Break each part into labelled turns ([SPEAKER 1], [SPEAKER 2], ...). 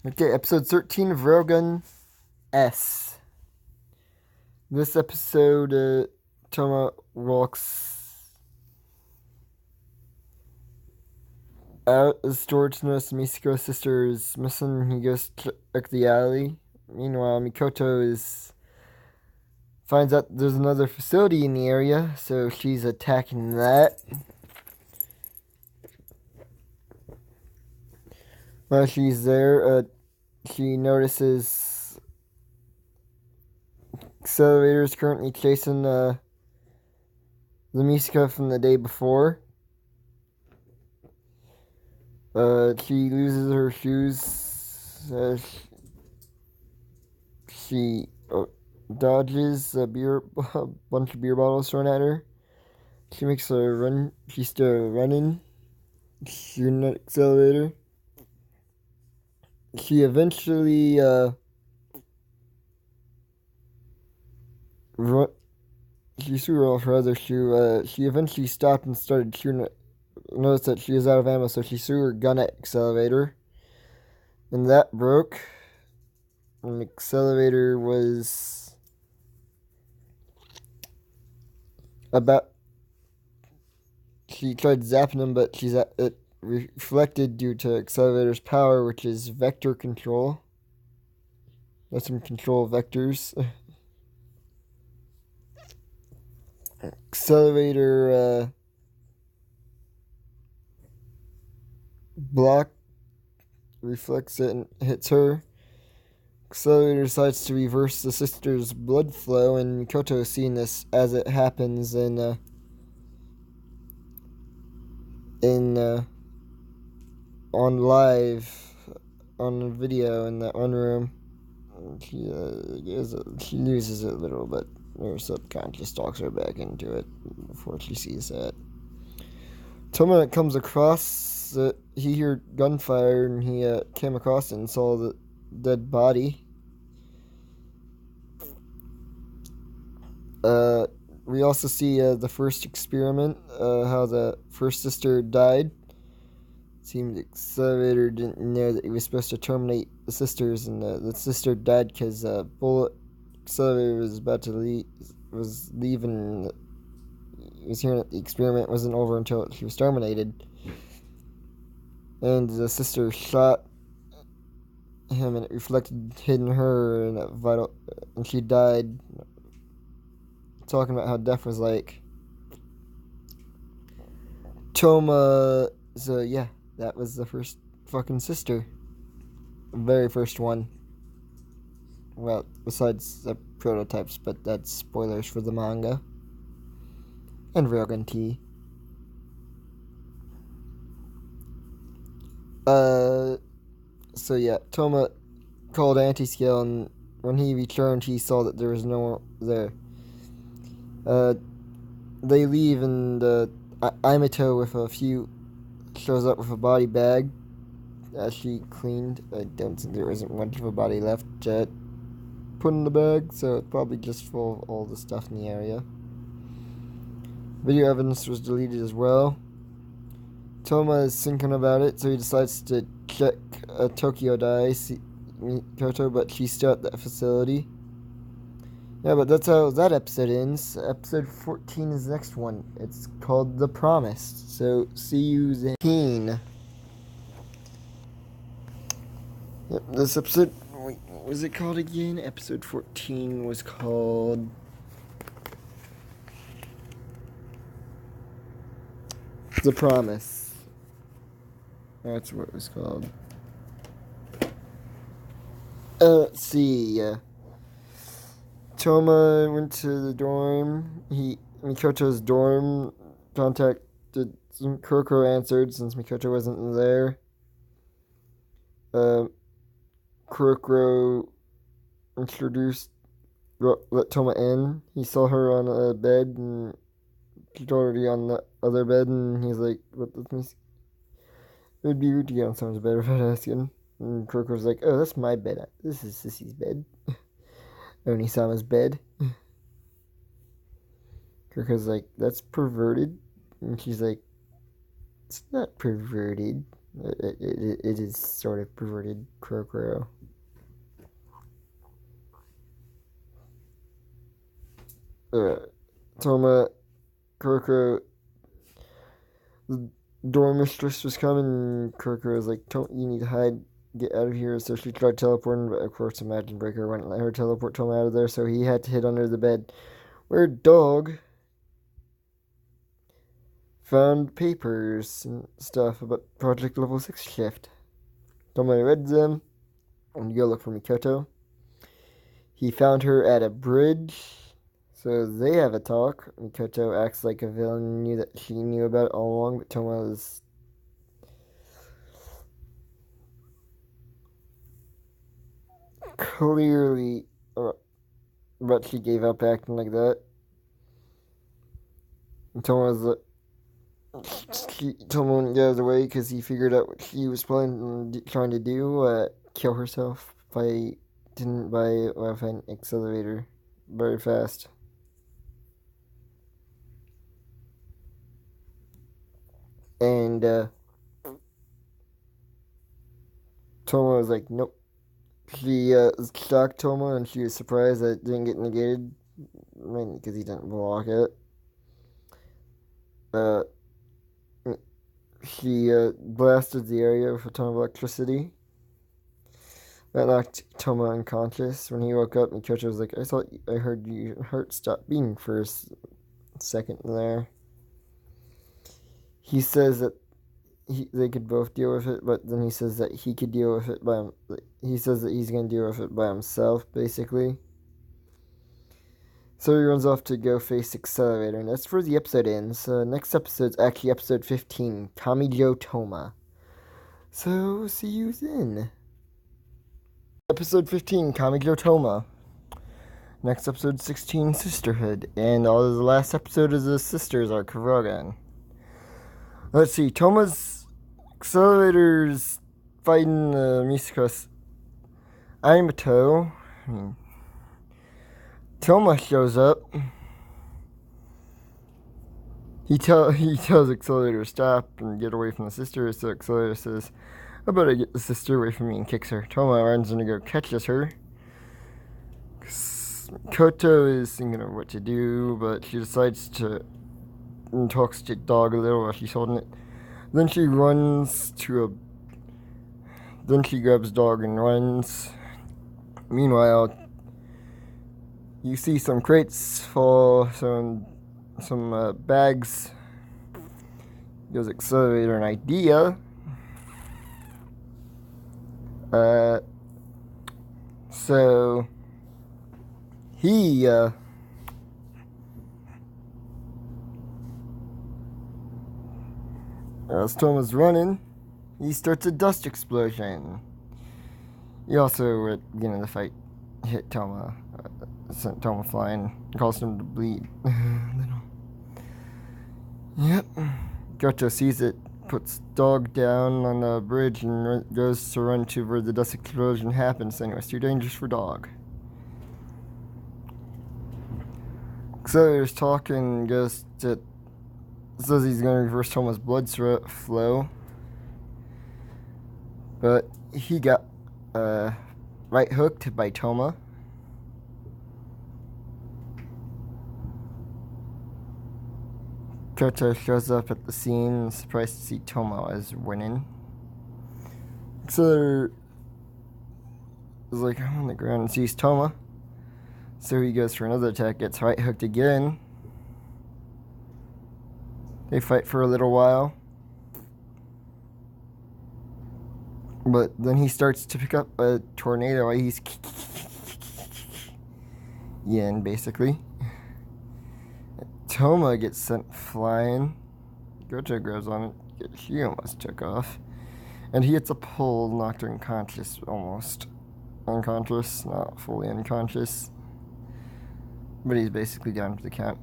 [SPEAKER 1] Okay, episode 13 of Railgun S. This episode, Touma walks out of the store to notice Misiko's sister is missing. He goes to check the alley. Meanwhile, Mikoto finds out there's another facility in the area, so she's attacking that. While she's there, she notices Accelerator is currently chasing the Misiko from the day before. She loses her shoes. She dodges a bunch of beer bottles thrown at her. She makes a run. She's still running, shooting at Accelerator. She eventually she threw off her other shoe. She eventually stopped and started shooting at. Noticed that she was out of ammo, so she threw her gun at Accelerator, and that broke. And Accelerator was about. She tried zapping him, but it reflected due to Accelerator's power, which is vector control. That's some control vectors. Accelerator block reflects it and hits her. Accelerator decides to reverse the sister's blood flow, and Mikoto is seeing this as it happens on live on video in that one room. She loses it a little, but her subconscious talks her back into it before she sees that. Touma comes across he heard gunfire, and he came across it and saw the dead body. We also see the first experiment, how the first sister died. It seemed Accelerator didn't know that he was supposed to terminate the sisters, and the sister died because bullet Accelerator was about to leave, was leaving. He was hearing that the experiment wasn't over until she was terminated, and the sister shot him, and it reflected hitting her, and she died. Talking about how death was like. Touma, so yeah, that was the first fucking sister. The very first one. Well, besides the prototypes, but that's spoilers for the manga. And Railgun T. So yeah, Touma called Anti-Scale, and when he returned, he saw that there was no one there. They leave, and Imito shows up with a body bag that she cleaned. I don't think there isn't much of a body left to put in the bag, so it's probably just full of all the stuff in the area. Video evidence was deleted as well. Touma is thinking about it, so he decides to check Tokyo Dai, Mikoto, but she's still at that facility. Yeah, but that's how that episode ends. Episode 14 is the next one. It's called The Promised. So, see you then. Yep, this episode... Wait, what was it called again? Episode 14 was called... The Promise. That's what it was called. Let's see. Touma went to the dorm. Mikoto's dorm contacted. Kuroko answered since Mikoto wasn't there. Kuroko let Touma in. He saw her on a bed, and she's already on the other bed, and he's like, "What does it would be rude to get on someone's bed without asking." And Kuroko's like, "Oh, that's my bed. This is Sissy's bed." Onisama's bed. Kuroko's like, "That's perverted." And she's like, "It's not perverted. It is sort of perverted Crocro. Touma, Crocro, the dorm mistress was coming. Crocro was like, you need to hide, get out of here. So she tried teleporting, but of course, Imagine Breaker wouldn't let her teleport Touma out of there, so he had to hid under the bed. Where Dog found papers and stuff about Project Level 6 Shift. Touma read them and go look for Mikoto. He found her at a bridge, so they have a talk. Mikoto acts like a villain, knew that she knew about it all along, but Touma was clearly, but she gave up acting like that. And Touma was like, Touma wouldn't get out of the way because he figured out what she was trying to do, kill herself didn't buy an accelerator very fast. And Touma was like, nope. She shocked Touma, and she was surprised that it didn't get negated, mainly because he didn't block it. She blasted the area with a ton of electricity. That knocked Touma unconscious. When he woke up, Mikoto was like, I heard your heart stop beating for a second there. He says that they could both deal with it, but then he says that he could deal with it he says that he's going to deal with it by himself, basically. So he runs off to go face Accelerator, and that's where the episode ends. Next episode's actually episode 15, Kamijou Touma. So, see you then. Episode 15, Kamijou Touma. Next episode 16, Sisterhood. And the last episode is the Sisters arc of Railgun. Let's see, Touma's Accelerator's fighting Misaka's Aimato. Touma shows up. He tells Accelerator to stop and get away from the sister, so Accelerator says, I better get the sister away from me, and kicks her. Touma runs in to go catches her. Koto is thinking of what to do, but she decides to and talks to Dog a little while she's holding it. Then she grabs Dog and runs. Meanwhile, you see some crates fall, some bags. Gives Accelerator an idea. So he as Touma's running, he starts a dust explosion. He also, at the beginning of the fight, hit Touma, sent Touma flying, caused him to bleed a little. Yep. Goto sees it, puts Dog down on the bridge, and goes to run to where the dust explosion happens. Anyway, it's too dangerous for Dog. Accelerator's talking, says he's going to reverse Touma's blood flow. But he got right hooked by Touma. Koto shows up at the scene, surprised to see Touma as winning. Accelerator is like, I'm on the ground, and sees Touma. So he goes for another attack, gets right hooked again. They fight for a little while. But then he starts to pick up a tornado. He's yin, basically. Touma gets sent flying. Goto grabs on it. She almost took off. And he hits a pole, knocked her unconscious, almost. Unconscious, not fully unconscious. But he's basically down for the count.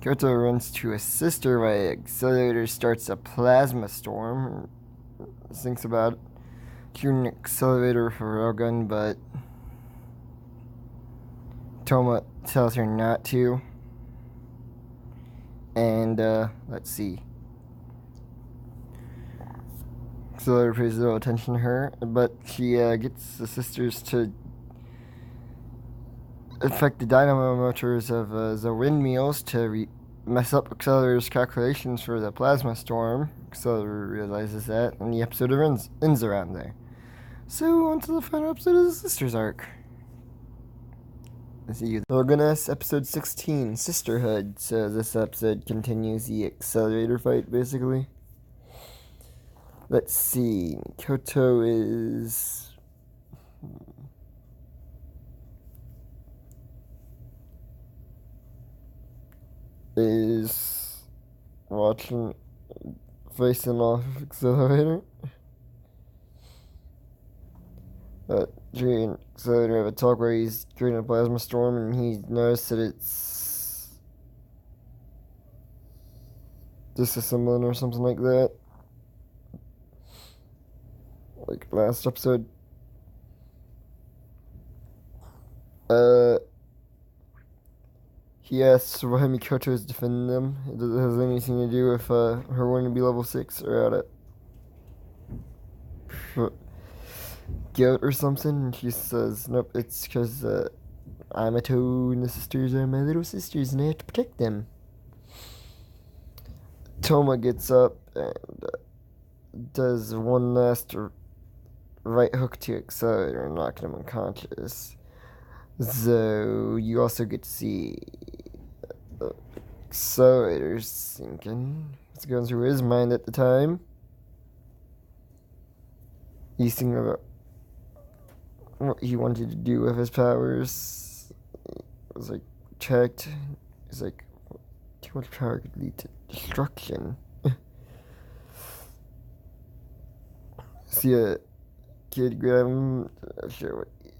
[SPEAKER 1] Koto runs to assist her while Accelerator starts a plasma storm. Thinks about shooting Accelerator for Railgun, but Touma tells her not to. And, let's see. Accelerator pays no attention to her, but she gets the sisters to affect the dynamo motors of the windmills to mess up Accelerator's calculations for the plasma storm. Accelerator realizes that, and the episode ends around there. So, on to the final episode of the Sisters arc. Let's see. Organist, episode 16, Sisterhood. So, this episode continues the Accelerator fight, basically. Let's see. Koto is watching, facing off Accelerator. Jay and Accelerator have a talk where he's creating a plasma storm, and he noticed that it's disassembling or something like that. Like last episode. He asks why Mikoto is defending them. It doesn't have anything to do with her wanting to be level 6 or at it. Guilt or something. And she says, nope, it's because I'm a toe and the sisters are my little sisters and I have to protect them. Touma gets up and does one last right hook to Accelerator, knocking him unconscious. So you also get to see Accelerator's thinking what's going through his mind at the time. He's thinking about what he wanted to do with his powers. It was like checked. He's like, too much power could lead to destruction. See a kid grab him. I'm sure what he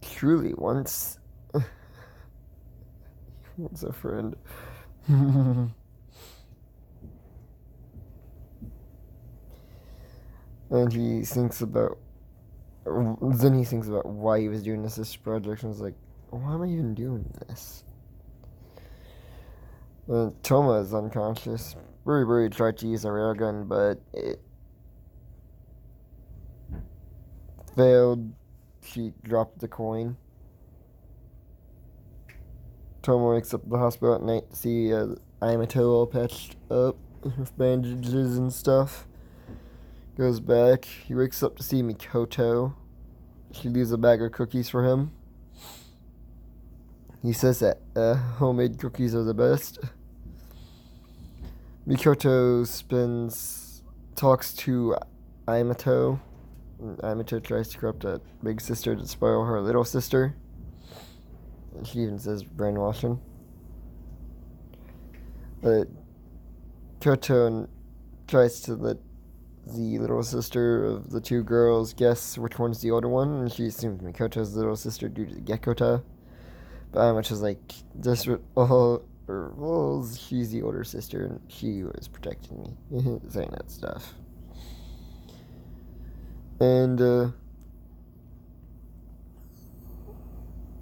[SPEAKER 1] truly wants. He wants a friend. And he thinks about. Then he thinks about why he was doing this project and was like, why am I even doing this? Touma is unconscious. Buri tried to use a railgun, but it failed. She dropped the coin. Touma wakes up at the hospital at night to see Yamato all patched up with bandages and stuff. Goes back. He wakes up to see Mikoto. She leaves a bag of cookies for him. He says that homemade cookies are the best. Mikoto talks to Yamato. Yamato tries to corrupt a big sister to spoil her little sister. She even says brainwashing. Koto tries to let the little sister of the two girls guess which one's the older one, and she assumes Mikoto's the little sister due to the Gekota. But Yamato's like, well, she's the older sister, and she was protecting me, saying that stuff. And,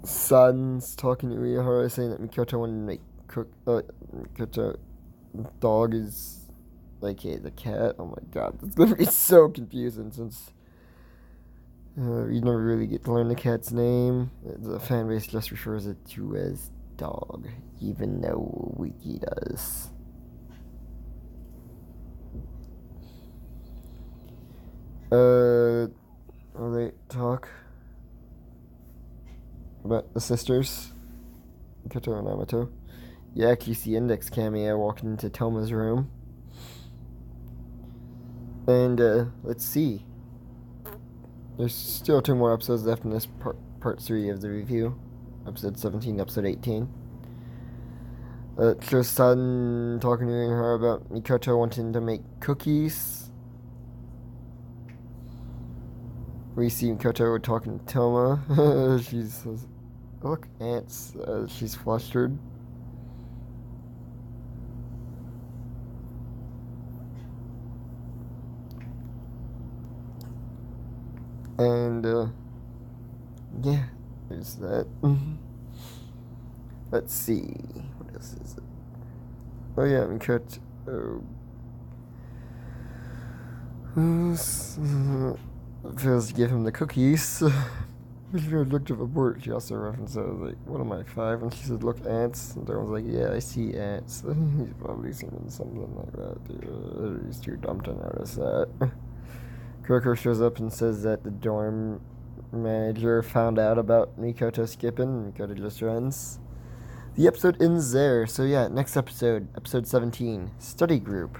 [SPEAKER 1] San's talking to Uehara, saying that Mikoto wanted to make Mikoto dog is like the cat. Oh my god, that's gonna be so confusing since you never really get to learn the cat's name. The fan base just refers it to as dog, even though Wiki does. Will they talk about the sisters? Koto and Yamato. Yeah, you see Index cameo walking into Touma's room. And, let's see. There's still 2 more episodes left in this part 3 of the review. Episode 17, episode 18. It shows San talking to her about Mikoto wanting to make cookies. We see Mikoto talking to Touma. She says, look, ants. She's flustered. And, yeah, there's that. Let's see. What else is it? Oh, yeah, Mikoto. Fails to give him the cookies. She looked at the board. She also referenced, like, what am I, 5? And she said, look, ants. And Darwin's like, yeah, I see ants. He's probably seen something like that. Dude. He's too dumb to notice that. Kuroko shows up and says that the dorm manager found out about Mikoto skipping, and Mikoto just runs. The episode ends there. So yeah, next episode, episode 17, Study Group.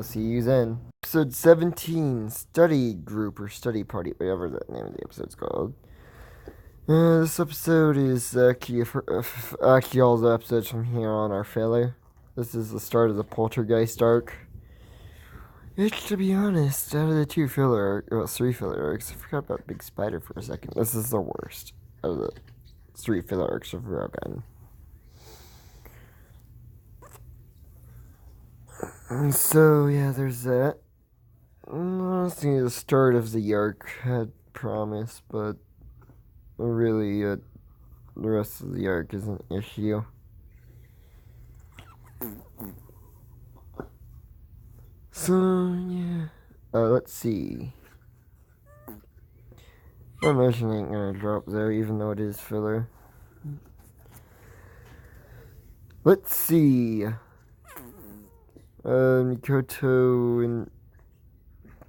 [SPEAKER 1] See you then. Episode 17, Study Group or Study Party, whatever the name of the episode's called. This episode is actually all the episodes from here on are filler. This is the start of the Poltergeist arc. Which, to be honest, out of the 3 filler arcs, I forgot about Big Spider for a second. This is the worst of the 3 filler arcs of Railgun. So, yeah, there's that. Honestly, the start of the arc had promise, but really, the rest of the arc is an issue. So, yeah. Let's see. My emotion ain't gonna drop there, even though it is filler. Let's see. Mikoto and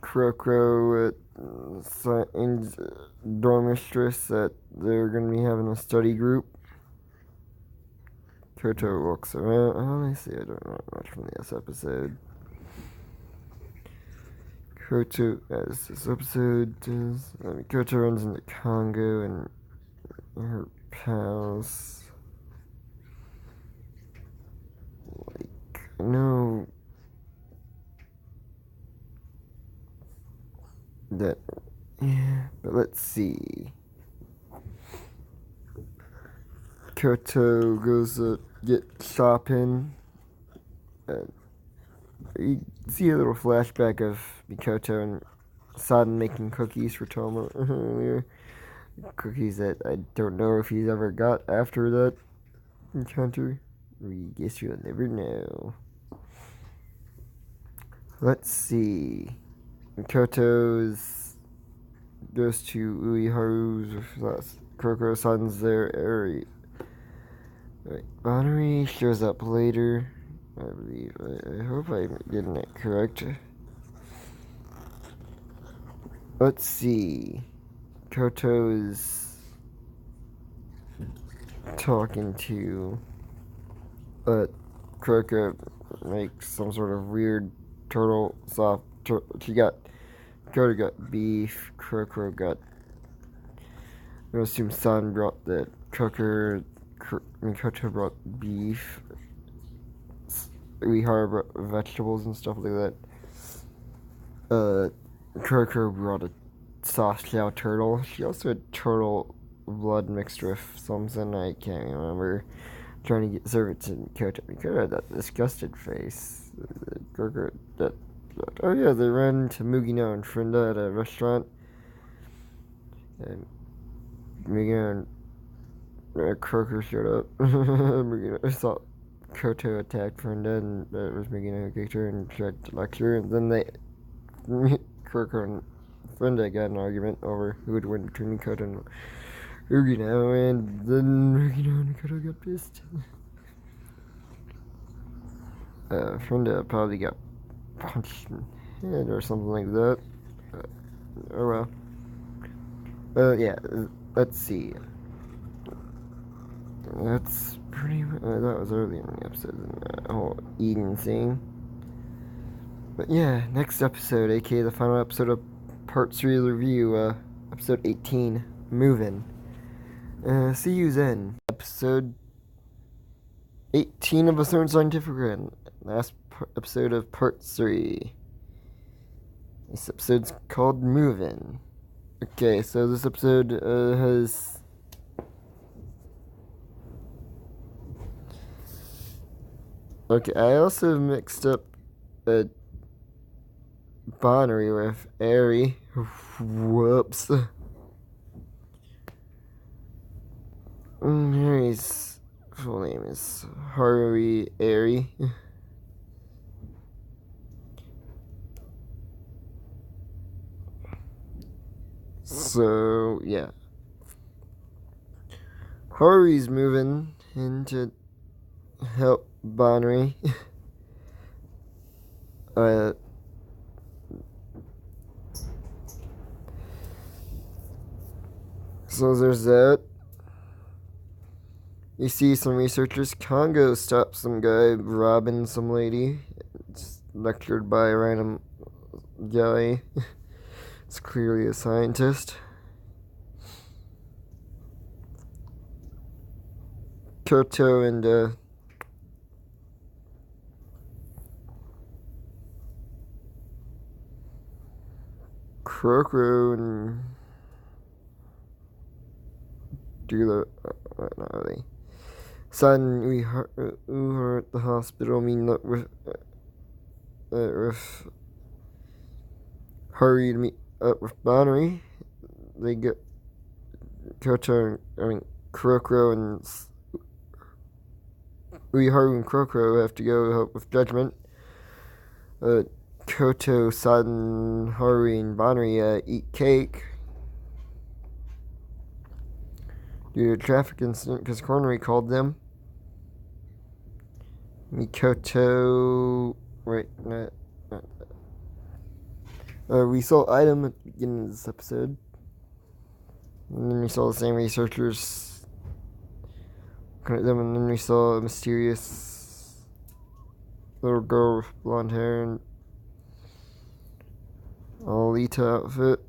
[SPEAKER 1] Kuroko and dorm mistress that they're gonna be having a study group. Mikoto walks around. Honestly, I don't know much from this episode. As this episode is, Mikoto runs into Congo and her pals. Like, no. That, yeah, but let's see. Kyoto goes to get shopping. You see a little flashback of Mikoto and Sodden making cookies for Touma earlier. Cookies that I don't know if he's ever got after that encounter. We guess you'll never know. Let's see. Mikoto goes to Uiharu's Kuroko Sodden's there area. Right. Bonnery shows up later. I believe. I hope I'm getting it correct. Let's see. Koto is talking to Kuroko makes some sort of weird turtle soft. Koto got beef. Kuroko got. I assume San brought the cooker. Mikoto brought beef. We brought vegetables and stuff like that. Kuroko brought a soft shell turtle. She also had turtle blood mixed with something I can't remember. Trying to serve it to Mikoto. Mikoto had that disgusted face. Kuroko that. Oh yeah, they ran to Mugino and Frinda at a restaurant. And Mugino and Kuroko showed up. Mugino saw Koto attacked Frinda, and it was Mugino who kicked her and tried to lecture. And then Kuroko and Frinda got an argument over who would win between Koto and Mugino, and then Mugino and Koto got pissed. Frinda probably got punched in the head or something like that. Oh well. Yeah, let's see. That's pretty much, that was early in the episode, the whole eating thing. But yeah, next episode, aka the final episode of Part 3 of the review, episode 18, Movin'. See you then. Episode 18 of A Certain Scientific Run. Last episode of Part 3. This episode's called Movin'. Okay, so this episode has... Okay, I also mixed up a Bonnery with Airy. Whoops. Airy's full name is Harui Airy. So, yeah. Haru's moving in to help Bonnery. So there's that. You see some researchers. Congo stops some guy robbing some lady. It's lectured by a random guy. It's clearly a scientist. Koto and Krokro and do the not really. Son, we are at the hospital. I mean, look, with hurry to meet up with Bonnery. They get Koto, Krokro and Uiharu and Krokro have to go help with Judgment. Koto, Sudden, Haru, and Bonnery eat cake due to a traffic incident because Cornery called them. Mikoto. Wait, no. We saw Item at the beginning of this episode. And then we saw the same researchers looking at them, and then we saw a mysterious little girl with blonde hair and Alita outfit.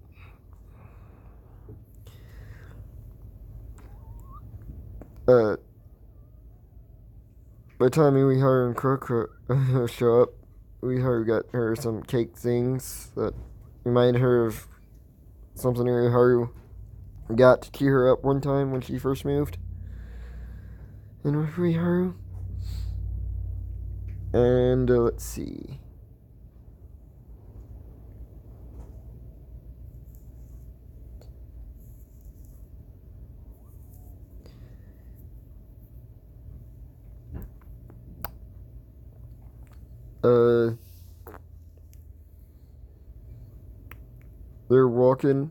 [SPEAKER 1] By the time Uehara and Krokro show up, Uehara got her some cake things that remind her of something Uehara got to cheer her up one time when she first moved in with Uehara. And let's see. They're walking,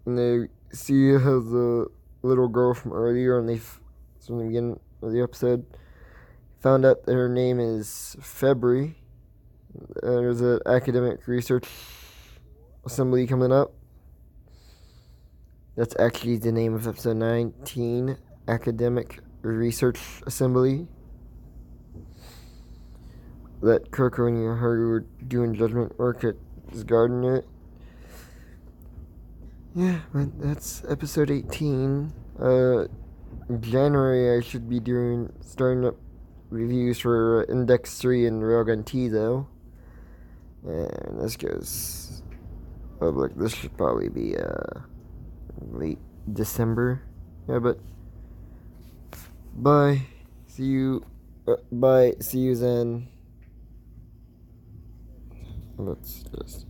[SPEAKER 1] and they see the little girl from earlier, and from the beginning of the episode, found out that her name is February. There's an academic research assembly coming up. That's actually the name of episode 19, Academic Research Assembly. That Krokro and Uehara were doing judgment work at his garden at. Yeah, but that's episode 18. In January I should be starting up reviews for Index 3 and Railgun T though. And this goes public. This should probably be late December. Yeah, but bye. See you. Bye. See you then. Let's just.